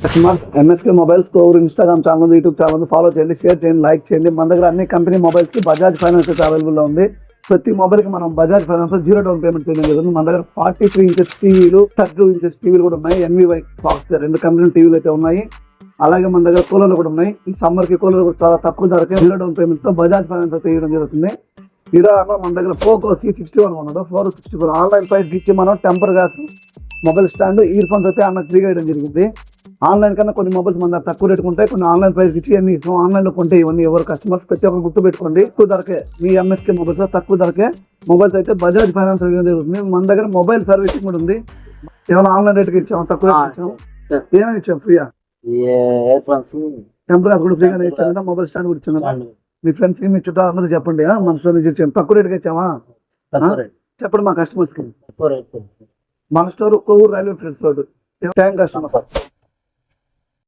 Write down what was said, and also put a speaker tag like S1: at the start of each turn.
S1: Customers MSK mobiles core Instagram channel YouTube channel follow చేయండి, share చేయండి, like చేయండి. మన దగ్గర అన్ని కంపెనీ మొబైల్స్ కి బజాజ్ ఫైనాన్స్ అయితే అవైలబుల్ లో ఉంది. ప్రతి మొబైల్ కి మనం బజాజ్ ఫైనాన్స్ 0 డౌన్ పేమెంట్ చేయడం జరుగుతుంది. మన దగ్గర 43 ఇంచెస్ టీవీలు, 32 ఇంచెస్ టీవీలు కూడా ఉన్నాయి. ఎన్వీవై ఫాక్స్ 2 కంపెనీ టీవీలు అయితే ఉన్నాయి. అలాగే మన దగ్గర కూలర్లు కూడా ఉన్నాయి. ఈ సమ్మర్ కి కూలర్ కూడా చాలా తక్కువ ధరకే 0 డౌన్ పేమెంట్ తో బజాజ్ ఫైనాన్స్ అయితే ఇవ్వడం జరుగుతుంది. ఇలా మన దగ్గర పోకో C61 ఉన్నదో 464 ఆన్లైన్ ప్రైస్ ఇచ్చి మనం temper glass mobile stand ear phones అయితే అన్నకు ఫ్రీగా ఇవ్వడం జరిగింది. ఆన్లైన్ కన్నా కొన్ని మొబైల్స్ మన దగ్గర తక్కువ రేటుకు ఉంటాయి, కొన్ని ఆన్లైన్ ప్రైస్ ఇచ్చి అన్ని ఇస్తాం. ఆన్లైన్లో కొంటే ఇవన్నీ ఎవరు కస్టమర్స్ ప్రతి ఒక్కరు గుర్తుపెట్టుకోండి. తక్కువ ధరకే మీ ఎంఎస్కే మొబైల్స్ తక్కువ ధరకే మొబైల్స్ అయితే బజాజ్ ఫైనాన్స్ ఇవ్వడం జరుగుతుంది. మన దగ్గర మొబైల్ సర్వీసింగ్ కూడా ఉంది. ఏమైనా ఆన్లైన్ రేట్కి ఇచ్చాము, తక్కువ ఇచ్చాము, ఏమైనా ఇచ్చాము ఫ్రీగా. టెంపర్ గ్లాస్ కూడా ఫ్రీగానే ఇచ్చాము, మొబైల్ స్టాండ్ కూడా ఇచ్చాము. మీ ఫ్రెండ్స్ కి మీ చుట్టాలు అందరూ చెప్పండి. మన స్టోర్ నుంచి ఇచ్చాము, తక్కువ రేటుకి ఇచ్చామా చెప్పండి మా కస్టమర్స్ కి. మన store Kovvur railway friends road. Thank customers.